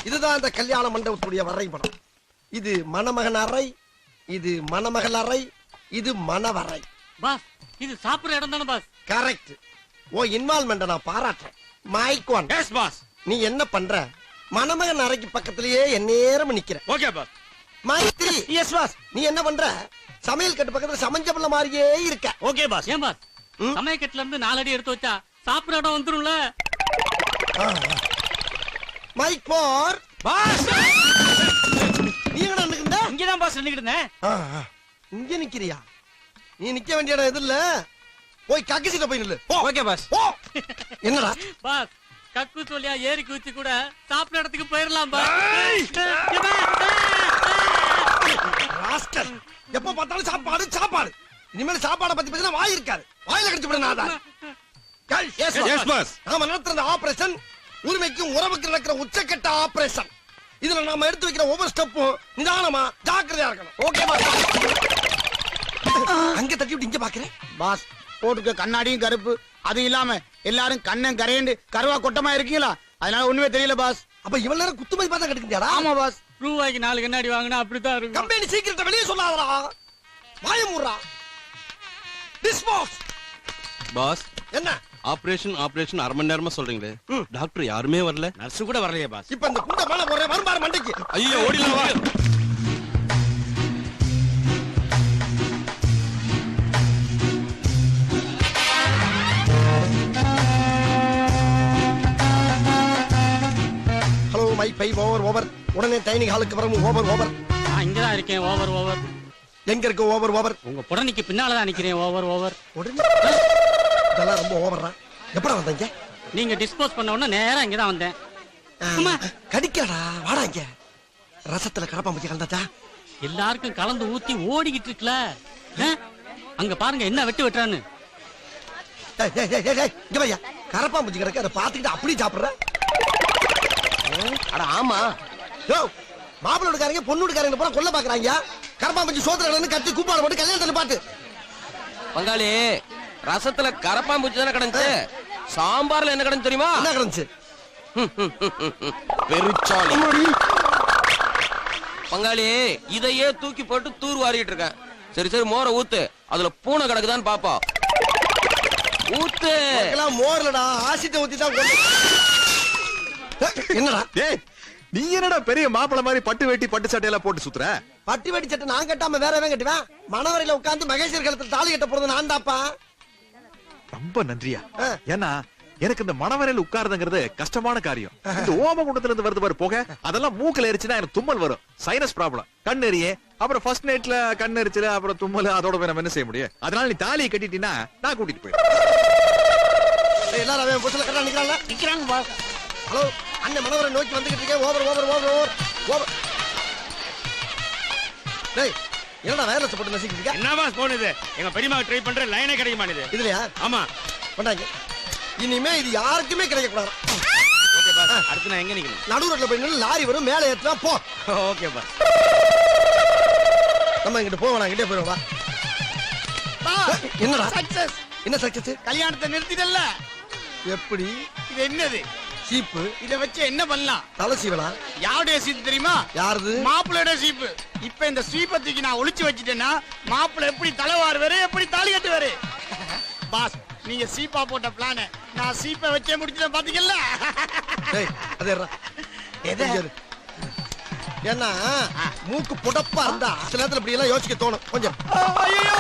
இதுதான் அந்த கல்யாண மண்டபத்துடைய வரைபடம். இது மணமகன் அறை, இது மணமகள் அறை, இது மணவரை. பாஸ் இது சாப்பிடுற இடம் தானே பாஸ்? கரெக்ட். ஓ இன்வால்வ்மெண்ட் நான் பாராட்டுறேன். Mike one. Yes boss. நீ என்ன பண்ற? மணமகன் அறைக்கு பக்கத்திலேயே எந்நேரம் நிக்கிற. Okay boss. Mike three. Yes boss. நீ என்ன பண்ற? சமையல் கட்டு பக்கத்துல சமைஞ்ச பிள்ளை மாதிரியே இருக்க. Okay boss. ஏன் பாஸ் சமயக்கட்டுல இருந்து 4 அடி எடுத்து வச்சா சாப்பிடுற இடம் வந்துரும்ல? மைக் போர். பாஸ் நீ எங்க நின்னுக்கிட்ட? இங்கதான் பாஸ் நின்னுக்கிட்டு இருந்தேன். இங்க நிக்கிறியா? நீ நிக்க வேண்டிய இடம் எது இல்ல, போய் கக்கு சீட்ட போய் நில்லு. Okay boss. என்னடா பாஸ் கக்கு சொல்லியா ஏறி குச்சி கூட சாப்பிடுற இடத்துக்கு போயிடலாம் பாஸ். ராஸ்கல், எப்ப பார்த்தாலும் சாப்பாடு சாப்பாடு. இனிமேல் சாப்பாடை பத்தி பேசினா வாய் இருக்காது. வாயில கடிச்சு விட நாதா. Yes boss. நாம நடத்துற ஆபரேஷன் உரிமைக்கும் உறவுக்கு நடக்கிற உச்சக்கட்ட ஆபரேஷன். இதுல நாம எடுத்து வைக்கிற ஒவ்வொரு ஸ்டெப்பும் நிதானமா ஜாக்கிரதையா இருக்கணும். Okay boss. அங்க தட்டி விட்டு இங்க பாக்குறேன் பாஸ். போட்டுக்க கண்ணாடியும் கருப்பு, அது இல்லாம எல்லாரும் கண்ணன் கரையண்டு கருவா கொட்டமா இருக்கீங்களா, அதனால ஒண்ணுமே தெரியல பாஸ். அப்ப இவ்வளவு நேரம் குத்துமதி பார்த்தா கிடைக்குங்களா? ஆமா பாஸ். ரூபாய்க்கு 4 கண்ணாடி வாங்கினா அப்படித்தான் இருக்கும். கம்பெனி சீக்கிரத்தை வெளியே சொல்லாதடா. வாய மூடுறா. டிஸ்போஸ். பாஸ் என்ன ஆபரேஷன் ஆபரேஷன் 1/2 மணி நேரமா சொல்றீங்களே, டாக்டர் யாருமே வரல. நர்ஸ் கூட வரலையே பாஸ். இப்ப இந்த குண்ட மேல போறேன் வரும்பாரு மண்டைக்கு. ஐயோ ஓடிலாம் வா. Hello Mike 5 over. உடனே டைனிங் ஹாலுக்கு வரவும் ஓவர். நான் இங்கதான் இருக்கேன். ஓவர். எங்க இருக்கு ஓவர்? உங்க புடனைக்கு பின்னாலதான் நிக்கிறேன். ஓவர். உடனே இதெல்லாம் ரொம்ப ஓவர்ரா. எப்படா வந்தீங்க? நீங்க டிஸ்போஸ் பண்ண உடனே நேரா இங்கதான் வந்தேன். அம்மா கடிக்கடா. வாடா இங்க. ரசத்துல கரப்பாம்பூச்சி கலந்தாச்சா? எல்லாருக்கும் கலந்து ஊத்தி ஓடிக்கிட்டு இருக்குல. அங்க பாருங்க என்ன வெட்டுறான்னு. இங்க வையா. கரப்பாம்பூச்சி கிடக்கு, அதை பாத்துக்கிட்டு அப்படியே சாப்பிடுற. அட ஆமா. யோ மாப்பிள்ளை வீட்டுக்காரங்க பொண்ணு வீட்டுக்காரங்க பூரா கொல்ல பாக்குறாங்க. கரப்பாம்பூச்சி சோத்துல கட்டி கூப்பாடு போட்டு கல்யாணத்துல பாத்து. பங்காளி ரசத்துல கரப்பாம்பூச்சி தானே கிடந்துச்சு, சாம்பார்ல என்ன கிடந்து தெரியுமா? என்ன கிடந்துச்சு? பெருச்சாளி. பங்காளி இதையே தூக்கி போட்டு தூர் வாரிட்டு இருக்கேன். சரி மோரை ஊத்து, அதுல பூனை கிடக்குதான்னு பாப்பா. ஊத்து. மோர்லடா ஆசிட்ட ஊத்தி தான். என்னடா நீ என்னடா பெரிய மாப்பிள மாதிரி பட்டு வேட்டி பட்டு சட்டையெல்லாம் போட்டு சுத்துற? பட்டி வெட்டி சட்டை நான் கட்டாம வேற எவன் கட்டுவேன்? மணவரையில உட்கார்ந்து மகேஸ்வர் கழுத்துல தாலி கட்ட போறது நான் தாப்பா. ரொம்ப நன்றியா. ஏன்னா எனக்கு இந்த மணவரையில உட்கார்றதுங்கிறது கஷ்டமான காரியம். இந்த ஓமகுண்டத்துல இருந்து வருது பாரு போக, அதெல்லாம் மூக்கல எரிச்சுனா எனக்கு தும்மல் வரும். சைனஸ் ப்ராப்ளம், கண் எரியே. அப்புறம் ஃபர்ஸ்ட் நைட்ல கண் எரிச்சல, அப்புறம் தும்மல். அதோட போய் நம்ம என்ன செய்ய முடியும்? அதனால நீ தாலியை கட்டிட்டீன்னா நான் கூட்டிட்டு போயிடுறேன். எல்லாரும் அவன் புதுல கட்டா நிக்கிறாங்க பாஸ். ஹலோ அண்ணன் மணவரை நோக்கி வந்துகிட்டு இருக்கேன். ஓவர். டேய் என்னடா வயர்லெஸ் போட்டு நசிக்கிட்டு இருக்க? என்ன பாஸ் போனுது? எங்க பெரியம்மா ட்ரை பண்ற லைனே கிடைக்க மாட்டேது. இதுலயா? ஆமா பண்ணாங்க. இனிமே இது யாருக்குமே கிடைக்க கூடாது. Okay boss. அடுத்து நான் எங்க நிக்கணும்? நடு ரோட்ல போய் நின்னு லாரி வரும், மேலே ஏத்துறா போ. Okay boss. நம்ம இங்கிட்டு போவோம், நான் கிட்டே போயிடுவா. என்னடா சக்சஸ். என்ன சக்சஸ்? கல்யாணத்தை நிறுத்திடல. எப்படி? இது என்னது? சீப்பு. இத வச்சு என்ன பண்ணலாம்? தலை சீவலா? யாருடைய சீப்பு தெரியுமா? யாருது? மாப்பிள்ளையோட சீப்பு. இப்ப இந்த சீப்பை தூக்கி நான் ஒளிச்சு வச்சிட்டேன்னா மாப்பிள்ளை எப்படி தலைவாருவாரு, எப்படி தாலி கட்டுவாரு? பாஸ் நீங்க சீப்பா போட்ட பிளான நான் சீப்பை வச்சே முடிச்சிட்டேன் பாத்தீங்கல்ல. டேய் அதேறா. எது? ஏன்னா மூக்கு புடப்பா இருந்தா சில நேரத்துல இப்படி எல்லாம் யோசிக்க தோணும் கொஞ்சம். ஐயோ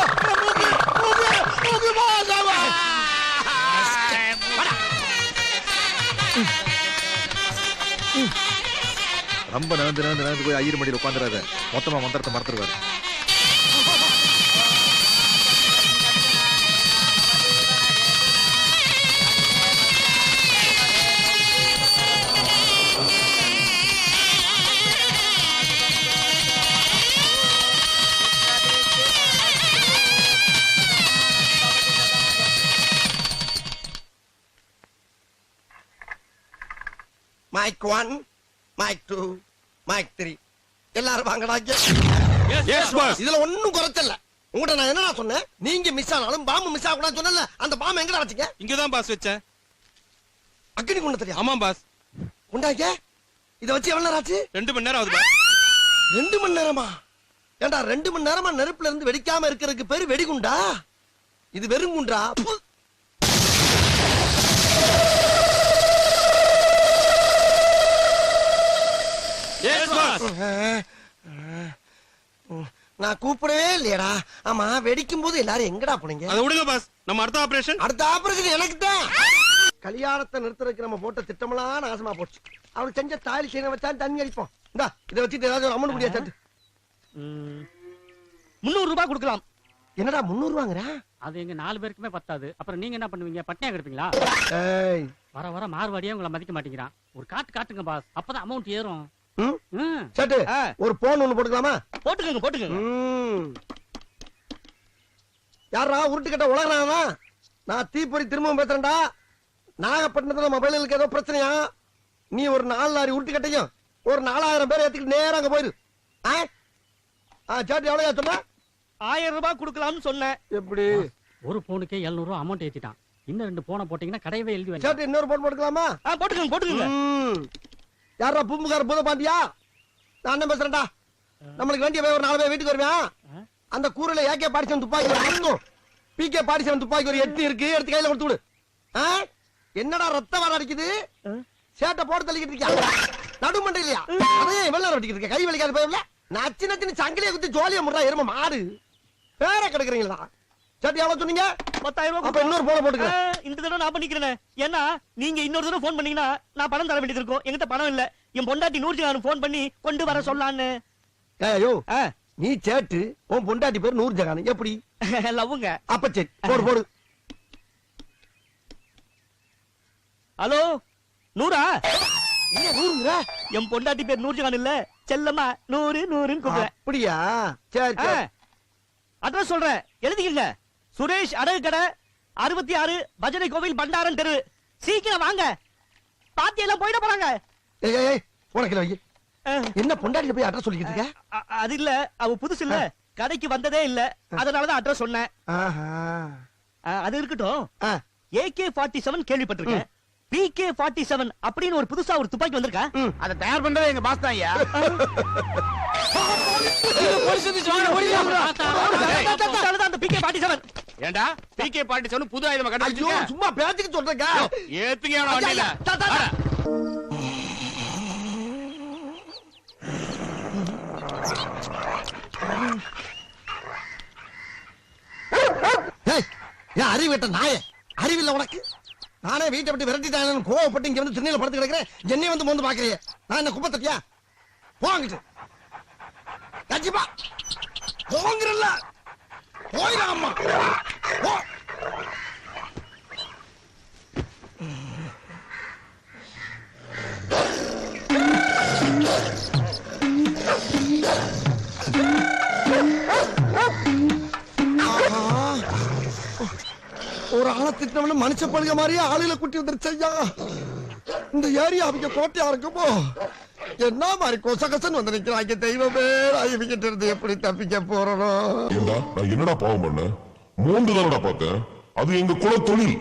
மூக்கு பாசாவா. ரொம்ப நடந்து போய் ஐயர் மடியில் உட்காந்துறாரு. மொத்தமா மந்திரத்தை மறந்துடுவாரு. Mic 1, mic 2, mic 3. எல்லாரும் வாங்கடா. Yes boss. இதுல ஒண்ணும் குறைச்சல. உங்கள்ட்ட நான் என்னடா சொன்னேன்? நீங்க மிஸ் ஆனாலும் பாம்பு மிஸ் ஆகக்கூடாதுன்னு சொன்னல. அந்த பாம்பு எங்கடா வச்சீங்க? இங்கதான் பாஸ் வச்சேன். அக்னி குண்ட தெரியும்? ஆமா பாஸ். குண்டாங்க இத வச்சு எவ்வளவு நேரம் ஆச்சு? 2 மணி நேரம் ஆகுது பாஸ். 2 மணி நேரமா? ஏண்டா 2 மணி நேரமா நெருப்புல இருந்து வெடிக்காம இருக்கிறதுக்கு பேரு வெடிகுண்டா? இது வெறும் குண்டா? ப்பு. Yes boss. நான் கூப்பிடவே இல்லையடா. ஆமா, வெடிக்கும் போது எல்லாரும் எங்கடா போனீங்க? அதை விடுங்க பாஸ். நம்ம அடுத்த ஆபரேஷன். அடுத்த ஆபரேஷன் எனக்கு தான். கல்யாணத்தை நிறுத்துறதுக்கு நம்ம போட்ட திட்டமெல்லாம் நாசமா போச்சு. அவன் செஞ்ச தாலி செய்ய வச்சா தண்ணி அடிப்போம். இந்தா இதை வச்சுட்டு ஏதாவது அம்மன் முடியா சாட்டு. 300 ரூபாய் கொடுக்கலாம். என்னடா 300 ரூபாங்கற? அது எங்க 4 பேருக்குமே பத்தாது. அப்புறம் நீங்க என்ன பண்ணுவீங்க? பட்னியா கிடப்பீங்களா? ஏய், வர வர மார்வாடியே உங்களை மதிக்க மாட்டேங்கிறான். ஒரு காட்டுங்க பாஸ், அப்பதான் அமௌண்ட் ஏறும். சாட்டு ஒரு போன் ஒண்ணு போட்டுக்கலாமா? போட்டுக்கோங்க. யாரா உருட்டு கட்ட உலகறானா? நான் தீப்பொறி திரும்பவும் பேசுறேன்டா. நாகப்பட்டினத்துல மொபைலுக்கு ஏதோ பிரச்சனையா? நீ ஒரு 4 லாரி உருட்டு கட்டையும் ஒரு 4000 பேர் ஏத்திக்கிட்டு நேரா அங்க போயிரு. சாட்டு எவ்வளவு சொன்னா? 1000 ரூபாய் கொடுக்கலாம்னு சொன்னேன். எப்படி? ஒரு போனுக்கே 700 ரூபாய் அமௌண்ட் ஏத்திட்டான். இன்னும் 2 போனை போட்டீங்கன்னா கடையவே எழுதி வைங்க. சாட்டு இன்னொரு போன் போட்டுக்கலாமா? போட்டுக்கோங்க. யாரா பூம்புகார பூத பாண்டியா? நான் என்ன பேசுறேன்டா. நம்மளுக்கு வேண்டிய ஒரு 4 பேர் வீட்டுக்கு வருவேன். அந்த கூரையில ஏகே பாடிச்சவன் துப்பாக்கி ஒரு 10 பிகே பாடிச்சவன் துப்பாக்கி ஒரு 8 இருக்கு. எடுத்து கையில கொடுத்து விடு. என்னடா ரத்தம் வர அடிக்குது? சேட்டை போட்டு தள்ளிக்கிட்டு இருக்கியா? நடுமண்டை இல்லையா? அதே வெள்ளம் வெட்டிக்கிட்டு இருக்க. கை வலிக்காத போயிடல. நச்சு சங்கிலியை குத்தி ஜோலியை முறா எரும மாடு பேர கிடக்குறீங்களா? சேட்டு எவ்வளவு சொன்னீங்க? 10,000 ரூபாய். அப்ப இன்னொரு போன போட்டுக்கிறேன். இந்த தடவை நான் பண்ணிக்கிறேன். ஏன்னா நீங்க இன்னொரு தடவை போன் பண்ணீங்கன்னா நான் பணம் தர வேண்டியது இருக்கும். என்கிட்ட பணம் இல்ல. என் பொண்டாட்டி நூர்ஜஹான் போன் பண்ணி கொண்டு வர சொல்லான்னு. ஐயோ, நீ சேட்டு உன் பொண்டாட்டி பேர் நூர்ஜஹான். எப்படி? லவ்வுங்க. அப்ப சரி போடு. ஹலோ நூரா? என்ன நூறுங்கற? என் பொண்டாட்டி பேர் நூர்ஜஹான் இல்ல, செல்லம்மா நூறுன்னு கூப்பிடுறேன். அப்படியா? சரி. அட்ரஸ் சொல்றேன், எழுதிக்கங்க. சுரேஷ் அடகு கடை 66 பஜனை கோவில் பண்டாரன் தெரு. சீக்கிரம் வாங்க, பாத்தி எல்லாம் போயிட போறாங்க. ஏய் உனக்கு வை. என்ன பொண்டாட்டில போய் அட்ரஸ் சொல்லிக்கிட்டு இருக்க? அது இல்ல, அவ புதுசு இல்ல, கடைக்கு வந்ததே இல்ல, அதனாலதான் அட்ரஸ் சொன்னேன். அது இருக்கட்டும். AK-47 கேள்விப்பட்டிருக்கேன். PK-47 அப்படின்னு ஒரு புதுசா ஒரு துப்பாக்கி வந்திருக்கா? அதை தயார் பண்றது எங்க பாஸ் தான் ஐயா. அந்த PK-47 ஏண்டா PK-47 புது ஆயுதமா கண்டுபிடிச்சீங்க? சும்மா பேச்சுக்கு சொல்றேங்க. ஏத்துங்க வண்டியில. அறிவிட்ட நாய, அறிவில்ல உனக்கு? நானே வீட்டை விட்டு விரட்டிட்டானு கோவப்பட்டு இங்க வந்து திண்ணையில படுத்து கிடக்குறேன். என்னைய வந்து மோந்து பாக்குறிய? நான் என்ன குப்பை தட்டியா? போங்கிட்டு கண்டிப்பா போங்கிறல்ல. போயிடா அம்மா. ஒரு ஆளை திட்டம்னு மனுஷ பழுக மாதிரியே ஆளுல குட்டி வந்துருச்சு ஐயா. இந்த ஏரியா அவங்க கோட்டையா இருக்குமோ? என்ன மாதிரி கொசகசன்னு வந்து நிக்கிறாங்க. தெய்வமே, இவங்கிட்ட இருந்து எப்படி தப்பிக்க போறோம்? நான் என்னடா பாவம் பண்ண? 3 தானடா பார்த்தேன். அது எங்க குல தொழில்.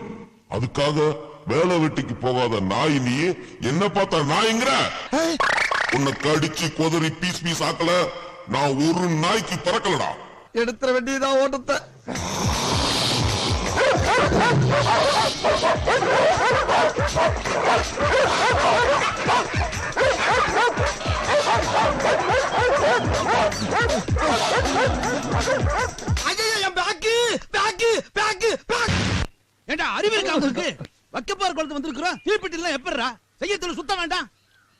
அதுக்காக வேலை வெட்டிக்கு போகாத நாய் நீ என்ன பார்த்தா நாய்ங்கிற? உன்னை கடிச்சு கொதறி பீஸ் ஆக்கல. நான் ஒரு நாய்க்கு பறக்கலடா. எடுத்துற வேண்டியதான் ஓட்டத்தை. ஏண்டா அறிவு இருக்கா உங்களுக்கு? வக்கப்பார் குளத்து வந்திருக்கிறோம். தீப்பெட்டி எல்லாம் எப்பறா செய்யத்துல சுத்த வேண்டாம்.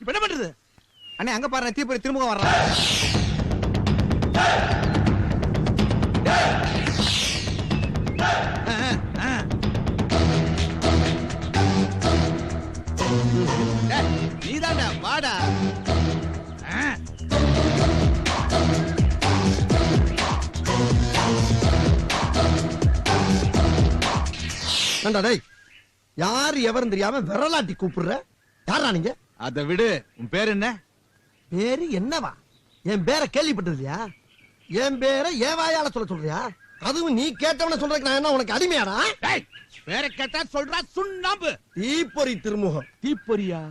இப்ப என்ன பண்றது? அண்ணே அங்க பாரு, தீப்பெட்டி திரும்ப வர்றான். நீதாண்டா வாடா. டேய், யாரு எவரும் தெரியாம விரலாட்டி கூப்பிடுற? யாரா நீங்க? அத விடு. உன் பேர் என்ன? பேரு என்னவா? என் பேரை கேள்விப்பட்டது இல்லையா? என் பேரை ஏவாயால சொல்றியா? அதுவும் நீ கேட்டவன சொல்றதுக்கு நான் என்ன உனக்கு அடிமையாடா? பேரை கேட்டா சொல்றா சுண்ணாம்பு. தீப்பொறி திருமுகம். தீப்பொறியா?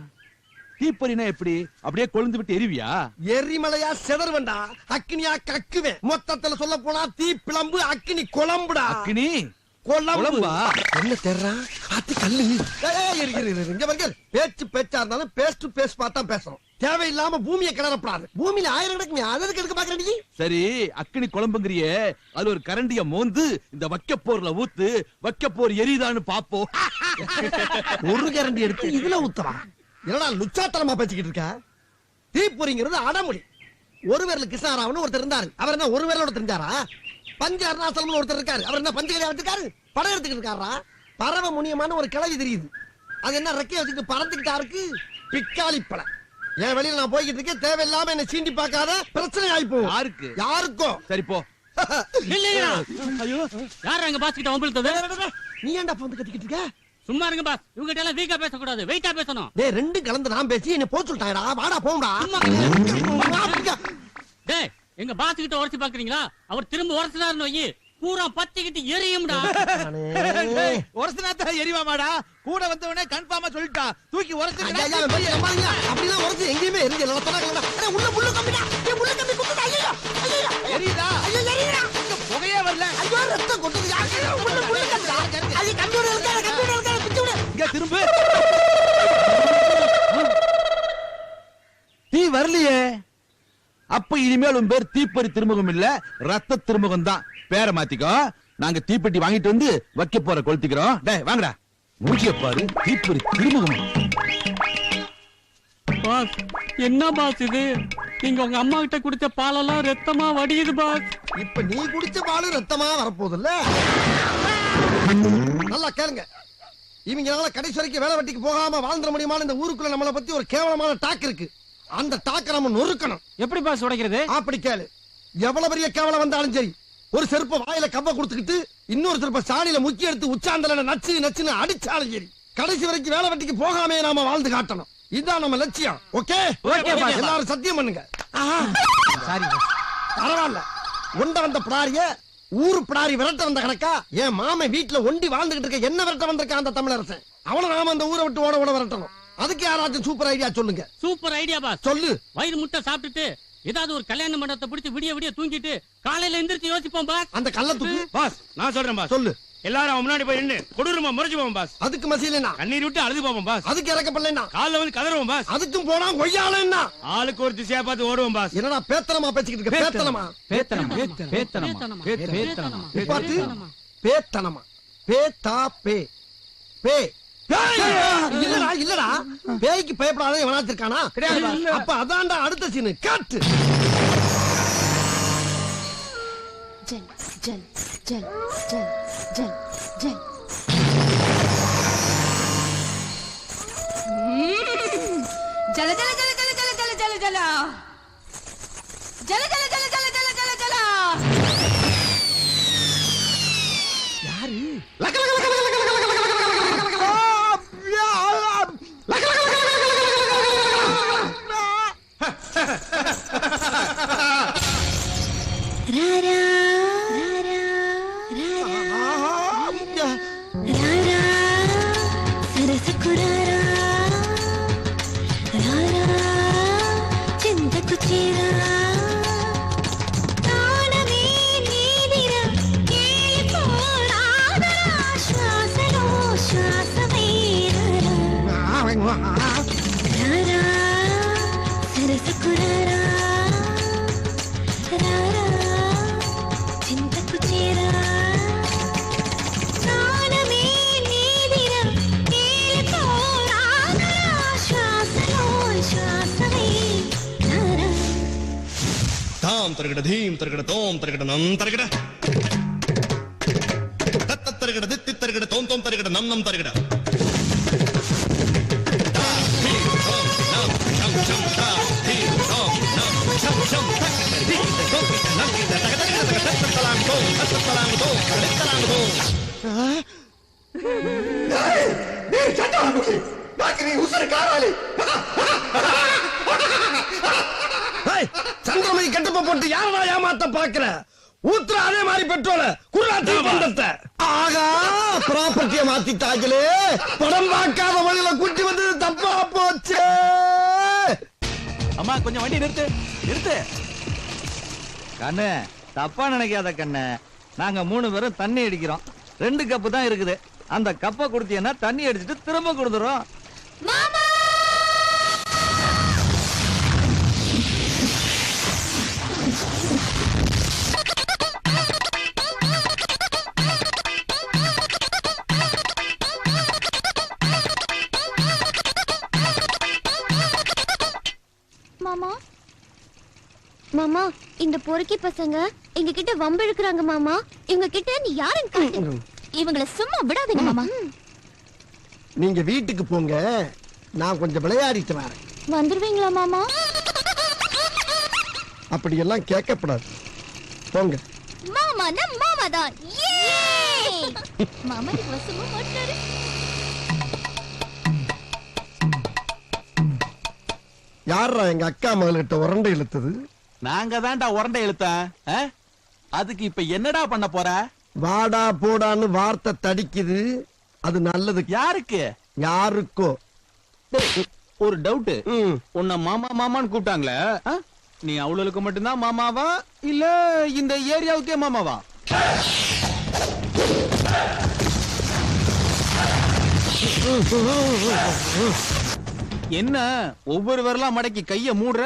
தீப்பொறினா எப்படி அப்படியே கொழுந்து விட்டு எரிவியா? எரிமலையா செதறுவண்டா, அக்னியா கக்குவேன். மொத்தத்துல சொல்ல போனா தீ பிளம்பு அக்னி குழம்புடா. அக்னி குழம்பா என்ன தெர்றா? அது கல்லு. இங்க பாருங்க, பேச்சு பேச்சா இருந்தாலும் பேஸ் டு பேஸ் பார்த்தா பேசணும். தேவையில்லாம பூமியை கிளறப்படாது. பூமியில ஆயிரம் கிடக்குமே, அதற்கு எடுக்க பாக்குற நீ. சரி, அக்னி குழம்புங்கிறியே, அது ஒரு கரண்டிய மோந்து இந்த வக்கப்போர்ல ஊத்து, வக்கப்போர் எரியுதான்னு பாப்போம். ஒரு கரண்டி எடுத்து இதுல ஊத்தவா? என்னடா லுச்சாத்தனமா பேசிக்கிட்டு இருக்க? தீப்பொறிங்கிறது அடமுடி. ஒரு விரல் கிருஷ்ணாராவன் ஒருத்தர் இருந்தாரு. அவர் என்ன ஒரு விரலோட தெரிஞ்சாரா? பஞ்ச அருணாசலம் ஒருத்தர் இருக்காரு. அவர் என்ன பஞ்ச கடையா வச்சிருக்காரு? படம் எடுத்துக்கிட்டு இருக்காரா? பறவை முனியமான ஒரு கிளவி தெரியுது. அது என்ன ரெக்கைய வச்சுட்டு பறந்துகிட்டா இருக்கு? பிக்காளி பழம். என் வெளியில நான் போய்கிட்டு இருக்கேன், தேவையில்லாம என்ன சீண்டி பார்க்காத, பிரச்சனை ஆயிப்போம். யாருக்கு? யாருக்கோ. சரி போ. ஐயோ, யார் அங்க பாஸ் கிட்ட வம்பிழுத்தது? நீ ஏன்டா வந்து கத்திக்கிட்டு இருக்க? சும்மா இருங்க பாஸ், இவங்க கிட்ட எல்லாம் வீக்கா பேசக்கூடாது, வெயிட்டா பேசணும். டேய், ரெண்டும் கலந்து நான் பேசி என்ன போக சொல்லிட்டாடா. வாடா போம்டா. டேய், எங்க பாஸ் கிட்ட உரசி பாக்குறீங்களா? அவர் திரும்ப உரசினாருன்னு வை, பூரா பத்திக்கிட்டு எரியும்டா. ஒரசினாத்தா எரிவாமாடா? கூட வந்தவனே கன்ஃபார்மா சொல்லிட்டா, தூக்கி ஒரசி. அப்படிலாம் உரசி எங்கேயுமே எரிஞ்சு உள்ள உள்ள கம்பிடா. உள்ள கம்பி குத்துடா. ஐயோ ஐயோ எரியுதா? ஐயோ எரியுடா. புகையே வரல. ஐயோ ரத்தம் கொட்டுது. உள்ள உள்ள கம்பிடா. அது கம்பியோட இருக்க பிச்சு விடு. இங்க திரும்ப. தீ வரலையே. அப்ப இனிமேல் உன் பேர் தீப்பொறி திருமுகம் இல்ல, ரத்த திருமுகம் தான். பேரை மாத்திக்கோ. நாங்க தீப்பெட்டி வாங்கிட்டு வந்து வைக்க போற கொளுத்திக்கிறோம். டேய் வாங்கடா. மூஞ்சிய பாரு, தீப்பொறி திருமுகம். பாஸ், என்ன பாஸ் இது? நீங்க உங்க அம்மா கிட்ட குடிச்ச பாலெல்லாம் ரத்தமா வடியுது பாஸ். இப்ப நீ குடிச்ச பால் ரத்தமா வரப்போகுதுல்ல? நல்லா கேளுங்க. இவங்களால கடைசி வரைக்கும் வேலை வெட்டிக்கு போகாம வாழ்ந்துட முடியுமான இந்த ஊருக்குள்ள நம்மளை பத்தி ஒரு கேவலமான டாக் இருக்கு. அந்த டாக்க நம்ம நொறுக்கணும். எப்படி பாஸ் உடைக்கிறது? அப்படி கேளு. எவ்வளவு பெரிய கேவலம் வந்தாலும் சரி, ஒரு செருப்ப வாயில கவ்வ கொடுத்துக்கிட்டு இன்னொரு செருப்ப சாணியில முக்கி எடுத்து உச்சாந்தல நச்சு நச்சுன்னு அடிச்சாலும் சரி, கடைசி வரைக்கும் வேலை வெட்டிக்கு போகாமே நாம வாழ்ந்து காட்டணும். இதுதான் நம்ம லட்சியம். ஓகே? எல்லாரும் சத்தியம் பண்ணுங்க. பரவாயில்ல. ஒண்ட வந்த பிடாரிய ஊரு பிடாரி விரட்ட வந்த கணக்கா என் மாமன் வீட்டுல ஒண்டி வாழ்ந்துகிட்டு இருக்க என்ன விரட்ட வந்திருக்க அந்த தமிழரசன். அவனை நாம அந்த ஊரை விட்டு ஓட விரட்டணும். அதுக்கு யாராச்சும் சூப்பர் ஐடியா சொல்லுங்க. Super idea boss. சொல்லு. வயிறு முட்டை சாப்பிட்டுட்டு ஏதாவது ஒரு கல்யாண மண்டபத்தை பிடிச்சு விடிய விடிய தூங்கிட்டு காலையில எந்திரிச்சு யோசிப்போம் பாஸ். அந்த கள்ளத்துக்கு பாஸ் நான் சொல்றேன் பாஸ். சொல்லு. எல்லாரும் அவன் முன்னாடி போய் நின்னு கொடூரமா முறைச்சு போவோம் பாஸ். அதுக்கு மசியலனா கண்ணீர் விட்டு அழுது போவோம் பாஸ். அதுக்கு இறக்கப்படலனா கால்ல வந்து கதறுவோம் பாஸ். அதுக்கும் போனா கொய்யாலன்னா ஆளுக்கு ஒரு திசையா பார்த்து ஓடுவோம் பாஸ். என்னடா பேத்தனமா பேசிக்கிட்டு இருக்க? பேத்தனமா பாத்து பேத்தனமா பேத்தா பே பே இல்லடா இல்லடா, பேய்க்கு பயப்படாத எவனாச்சும் இருக்கானா? கிடையாது. அப்ப அதான்டா அடுத்த சீனு. காட்டு. ஜல் ஜல் ஜல் ஜல் ஜல் ஜல் ஜல ஜல ஜல ஜல ஜல ஜல ஜல ஜல ஜல ஜல ஜல ஜல ஜல ஜல ஜல. யாரு? தரகட தீம் தரகட தோம் தரகட நம் தரகட தத்த தரகட தித்தி தரகட தோம் தோம் தரகட நம் நம் தரகட சந்திரமணி கட்டப்ப போட்டு யாரா ஏமாத்த பாக்குற? ஊத்துற அதே மாதிரி பெட்ரோல குர்ராத்தி பந்தத்தை. ஆகா, ப்ராப்பர்ட்டியை மாத்திட்டாங்களே. படம் பார்க்காத வழியில குட்டி வந்தது தப்பா போச்சு. மாமா கொஞ்சம் வண்டி நிறுத்து நிறுத்து. கண்ணு தப்பா நினைக்காத கண்ணு, நாங்க 3 பேரும் தண்ணி அடிக்கிறோம். 2 கப்பு தான் இருக்குது. அந்த கப்பை கொடுத்தீங்கன்னா தண்ணி அடிச்சிட்டு திரும்ப கொடுத்துறோம். மாமா மாமா, இந்த பொறுக்கி பசங்க எங்க கிட்ட வம்பு இழுக்கிறாங்க மாமா. இவங்க கிட்ட நீ யாருன்னு காட்டு. இவங்கள சும்மா விடாதீங்க மாமா. நீங்க வீட்டுக்கு போங்க, நான் கொஞ்சம் விளையாடிட்டு வரேன். வந்துருவீங்களா மாமா? அப்படி எல்லாம் கேட்கப்படாது, போங்க. மாமா நம்ம மாமா தான். மாமா நீ வசமா மாட்டாரு. யாரா எங்க அக்கா மகள்கிட்ட உரண்டை இழுத்தது? நாங்க தான்டா உரண்டை இழுத்தேன். அதுக்கு இப்ப என்னடா பண்ண போற? வாடா போடான்னு வார்த்தை தடிக்குது, அது நல்லது. யாருக்கு? யாருக்கோ. ஒரு டவுட், உன்னை மாமா மாமான்னு கூப்பிட்டாங்களே, நீ அவளுக்கு மட்டும்தான் மாமாவா இல்ல இந்த ஏரியாவுக்கே மாமாவா? என்ன ஒவ்வொரு வரலாம் மடக்கி கைய மூடுற?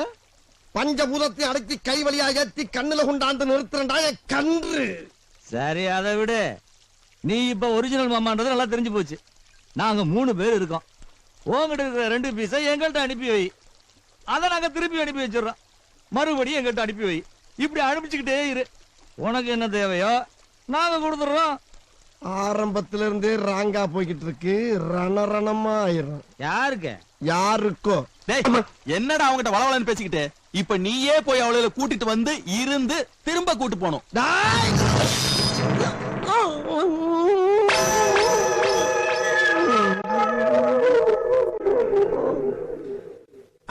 பஞ்சபூதத்தை அடக்கி கை வழியா ஏத்தி கண்ணுல கொண்டாந்து நிறுத்துறா கன்று. சரி அதை விடு. நீ இப்ப ஒரிஜினல் மாமான்றது நல்லா தெரிஞ்சு போச்சு. நாங்க 3 பேர் இருக்கோம். உங்ககிட்ட இருக்கிற 2 பீஸை எங்கள்கிட்ட அனுப்பி வை. அதை நாங்க திருப்பி அனுப்பி வச்சிடறோம். மறுபடியும் எங்கள்கிட்ட அனுப்பி வை. இப்படி அனுப்பிச்சுக்கிட்டே இரு. உனக்கு என்ன தேவையோ நாங்க கொடுத்துடுறோம். ஆரம்பத்துல இருந்தே ராங்கா போய்கிட்டு இருக்கு, ரணரணமா ஆயிரும். யாருக்கு? யாருக்கோ. என்னடா அவங்கிட்ட வளவலன்னு பேசிக்கிட்டு, இப்ப நீயே போய் அவளை கூட்டிட்டு வந்து இருந்து திரும்ப கூட்டு போனோம்.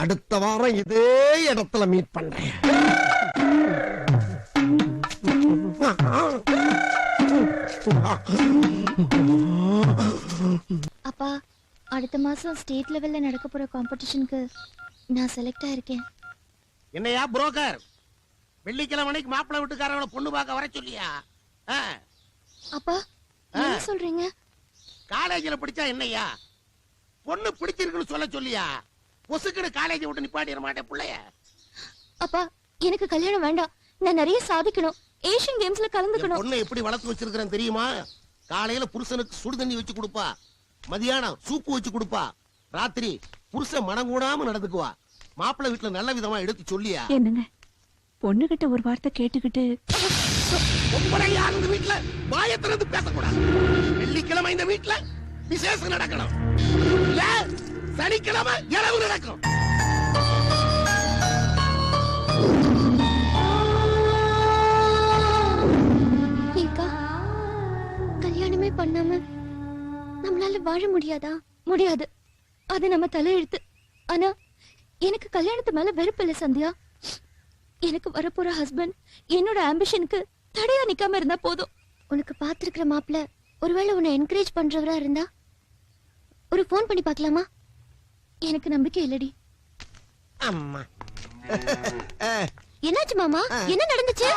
அடுத்த வாரம் இதே இடத்துல மீட் பண்றேன். அப்பா, அடுத்த மாசம் ஸ்டேட் லெவல்ல நடக்க போற காம்படிஷனுக்கு நான் செலக்ட் ஆயிருக்கேன். என்னையா புரோக்கர், வெள்ளிக்கிழமைக்கு மாப்பிள்ளை வீட்டுக்காரங்கள பொண்ணு பார்க்க வர சொல்லியா? அப்பா என்ன சொல்றீங்க? காலேஜ்ல படிச்சா என்னையா பொண்ணு பிடிச்சிருக்குன்னு சொல்ல சொல்லியா? பொசுக்குன்னு காலேஜ் விட்டு நிப்பாட்டிட மாட்டேன் பிள்ளைய. அப்பா எனக்கு கல்யாணம் வேண்டாம். நான் நிறைய சாதிக்கணும். ஏசியன் கேம்ஸ்ல கலந்துக்கணும். பொண்ணு எப்படி வளர்த்து வச்சிருக்கிறேன் தெரியுமா? காலையில புருஷனுக்கு சுடு தண்ணி வச்சு கொடுப்பா, மதியானம் சூப்பு வச்சு கொடுப்பா, ராத்திரி புருஷன் மனங்கூடாம நடந்துக்குவா. மாப்பிள்ளை வீட்டுல நல்ல விதமா எடுத்து சொல்லியா? என்னங்க பொண்ணுகிட்ட ஒரு வார்த்தை கேட்டுக்கிட்டு இந்த வீட்டுல வாயத்திலிருந்து பேசக்கூடாது. வெள்ளிக்கிழமை இந்த வீட்டுல விசேஷம் நடக்கணும், இல்ல சனிக்கிழமை இரவு நடக்கும். கல்யாணமே பண்ணாம நம்மளால வாழ முடியாதா? முடியாது, அது நம்ம தலையெழுத்து. ஆனா எனக்கு கல்யாணத்து மேல வெறுப்பு இல்ல சந்தியா. எனக்கு வரப்போற ஹஸ்பண்ட் என்னோட ஆம்பிஷனுக்கு தடையா நிக்காம இருந்தா போதும். உனக்கு பாத்துருக்கிற மாப்பிள்ள ஒருவேளை உன்னை என்கரேஜ் பண்றவரா இருந்தா ஒரு போன் பண்ணி பார்க்கலாமா? எனக்கு நம்பிக்கை இல்லடி. அம்மா என்னாச்சு மாமா? என்ன நடந்துச்சு?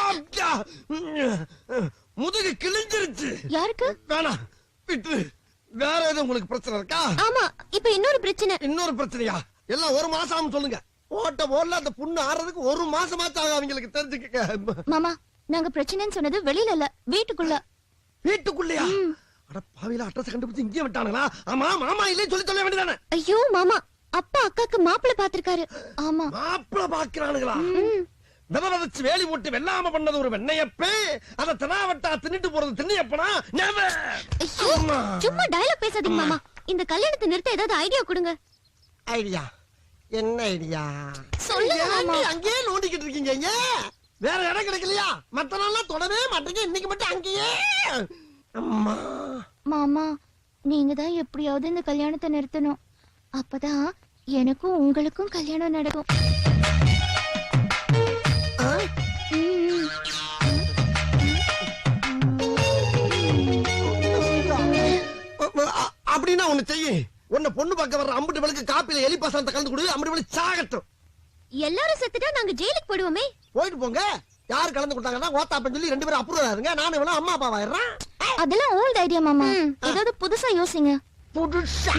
முதுகு கிழிஞ்சிருச்சு. யாருக்கு? வேணாம் விட்டு. வேற ஏதோ உங்களுக்கு பிரச்சனை இருக்கா? ஆமா, இப்ப இன்னொரு பிரச்சனை. இன்னொரு பிரச்சனையா? எல்லாம் 1 மாசம் ஆகும் சொல்லுங்க. ஓட்ட போடல அந்த புண்ணு ஆறதுக்கு 1 மாசமாச்சும் ஆகும். அவங்களுக்கு தெரிஞ்சுக்க. மாமா, நாங்க பிரச்சனைன்னு சொன்னது வெளியில இல்ல, வீட்டுக்குள்ள. வீட்டுக்குள்ளயா? அட பாவில அட்ரஸ் கண்டுபிடிச்சு இங்கே விட்டாங்களா? ஆமா மாமா இல்லையே சொல்லி சொல்ல வேண்டியதானே? ஐயோ மாமா, அப்பா அக்காக்கு மாப்பிள்ளை பாத்திருக்காரு. ஆமா, மாப்பிள்ளை பாக்குறானுங்களா? விதவை வச்சு வேலி போட்டு வெள்ளாம பண்ணது ஒரு வெண்ணையப்பே, அத தினாவட்டா தின்னுட்டு போறது திண்ணையப்பனா? சும்மா டயலாக் பேசாதீங்க மாமா. இந்த கல்யாணத்தை நிறுத்த ஏதாவது ஐடியா கொடுங்க. ஐடியா? என்ன ஐடியா சொல்லுங்க மாமா. அங்கேயே நோண்டிக்கிட்டு இருக்கீங்க. ஏன் வேற இடம் கிடைக்கலையா? மத்த நாள்லாம் தொடவே மாட்டீங்க, இன்னைக்கு மட்டும் அங்கேயே. அம்மா மாமா, நீங்க தான் எப்படியாவது இந்த கல்யாணத்தை நிறுத்தணும். அப்பதான் எனக்கும் உங்களுக்கும் கல்யாணம் நடக்கும். அப்படின்னா ஒண்ணு செய்ய. உன்னை பொண்ணு பார்க்க வர்ற அம்புட்டு வழக்கு காப்பில எலி பசங்க கலந்து கொடு. அம்புட்டு வழி சாகட்டும். எல்லாரும் செத்துட்டா நாங்க ஜெயிலுக்கு போடுவோமே. போயிட்டு போங்க. யாரு கலந்து கொடுத்தாங்கன்னா ஓத்தாப்பன்னு சொல்லி 2 பேரும் அப்ரூவ் ஆயிருங்க. நானும் இவனும் அம்மா அப்பா ஆயிடுறேன். அதெல்லாம் ஓல்ட் ஐடியா மாமா. ஏதாவது புதுசா யோசிங்க. புதுசா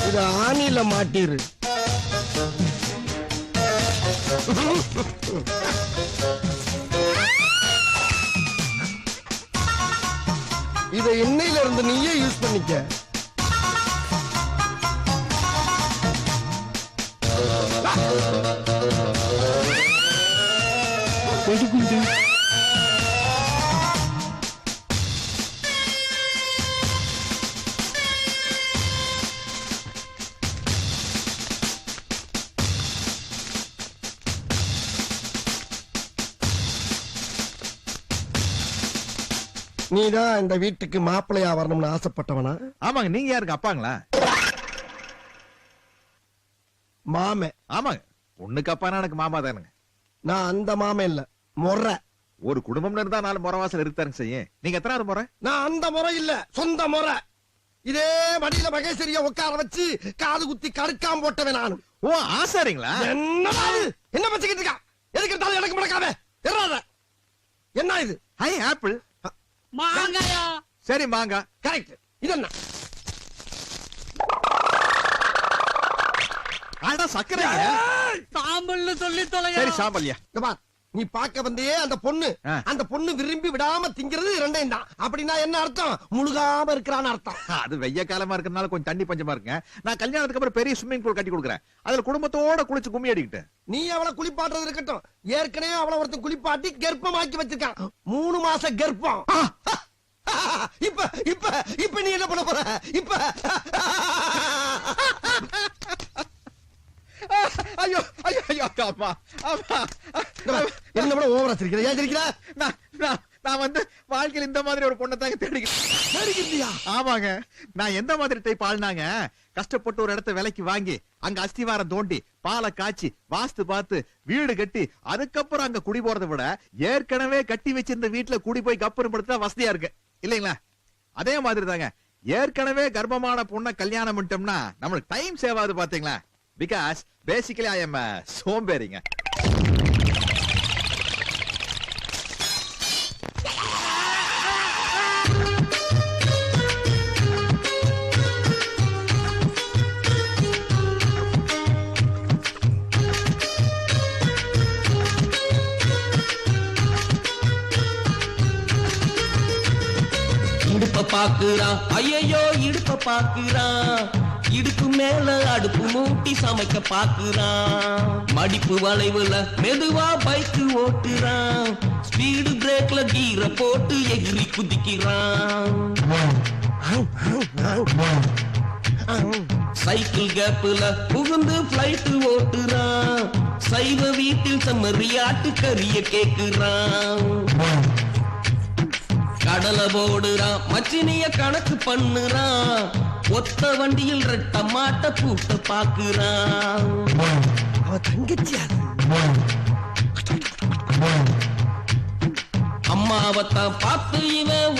இது ஆணில மாட்டிரு. இதை இன்னையில இருந்து நீயே யூஸ் பண்ணிக்க. நீதான் இந்த வீட்டுக்கு மாப்பிள்ளையா வரணும்னு ஆசைப்பட்டவனா? ஆமாங்க. நீங்க யாருக்கு அப்பாங்களா? மாமே. ஆமாங்க. பொண்ணுக்கு அப்பானா எனக்கு மாமா தானுங்க. நான் அந்த மாமே இல்ல, முறை. ஒரு குடும்பம்னு இருந்தா 4 முறவாசல் இருக்காருங்க செய்ய. நீங்க எத்தனாவது முறை? நான் அந்த முறை இல்ல, சொந்த முறை. இதே மடியில மகேஸ்வரிய உட்கார வச்சு காது குத்தி கடுக்காம போட்டவன் நானும். ஓ ஆசாரிங்களா? என்னடா இது? என்ன பச்சிக்கிட்டு இருக்கா? எதுக்கு இருந்தாலும் எனக்கு முடக்காம எறாத. என்ன இது? Hi apple. மாங்காயா? சரி மாங்கா. கரெக்ட். இது என்ன? ஆடா சக்கரை. சாம்பல்னு சொல்லி தொலையா. சரி சாம்பல்யா. இங்க பார், நீ பார்க்க வந்தே அந்த பொண்ணு, அந்த பொண்ணு விரும்பி விடாம திங்கிறது 2 தான். அப்படின்னா என்ன அர்த்தம்? முழுகாம இருக்கிறான்னு அர்த்தம். அது வெய்ய காலமா இருக்கறனால கொஞ்சம் தண்ணி பஞ்சமா இருக்குங்க. நான் கல்யாணத்துக்கு அப்புறம் பெரிய ஸ்விம்மிங் பூல் கட்டி கொடுக்குறேன். அதுல குடும்பத்தோட குளிச்சு கும்மி அடிக்கிட்டு. நீ அவளை குளிப்பாட்டுறது இருக்கட்டும், ஏற்கனவே அவளை ஒருத்தன் குளிப்பாட்டி கர்ப்பமாக்கி வச்சிருக்கான். 3 மாச கர்ப்பம். இப்ப இப்ப இப்ப நீ என்ன பண்ண போற? இப்ப ஐயோ ஐயோ ஐயோ அம்மா அம்மா. என்ன விட ஓவரா சிரிக்கிற? ஏன் சிரிக்கிற? நான் வந்து வாழ்க்கையில் இந்த மாதிரி ஒரு பொண்ணை தாங்க தேடிக்கிட்டியா? ஆமாங்க. நான் எந்த மாதிரி டைப் ஆள்னாங்க, கஷ்டப்பட்டு ஒரு இடத்த விலைக்கு வாங்கி அங்க அஸ்திவாரம் தோண்டி பாலை காய்ச்சி வாஸ்து பார்த்து வீடு கட்டி அதுக்கப்புறம் அங்க குடி போறதை விட ஏற்கனவே கட்டி வச்சிருந்த வீட்டுல குடி போய் கப்புறம் படுத்தா வசதியா இருக்கு இல்லைங்களா? அதே மாதிரி தாங்க ஏற்கனவே கர்ப்பமான பொண்ணை கல்யாணம் பண்ணிட்டோம்னா நம்மளுக்கு டைம் சேவ் ஆகுது பாத்தீங்களா? பிகாஸ் பேசிக்கலி ஐ எம் சோம்பேறிங்க. இடுப்ப பாக்குறான், ஐயோ இடுப்ப பாக்குறான். இடுப்பு மேல அடுப்பு மூட்டி சமைக்க பாக்குறான். மடிப்பு வளைவுல மெதுவா பைக்கு ஓட்டுறான். ஸ்பீடு பிரேக்ல கீரை போட்டு எகிரி குதிக்கிறான். சைக்கிள் கேப்ல புகுந்து பிளைட் ஓட்டுறான். சைவ வீட்டில் செம்மறியாட்டு கறிய கேக்குறான். கடலை போடுறான், மச்சினிய கணக்கு பண்ணுறான். ஒத்த வண்டியில் ரெட்ட மாட்ட பூட்ட பாக்குறான். அவ தங்கச்சியா? அம்மாவத்தான் பார்த்து இவன்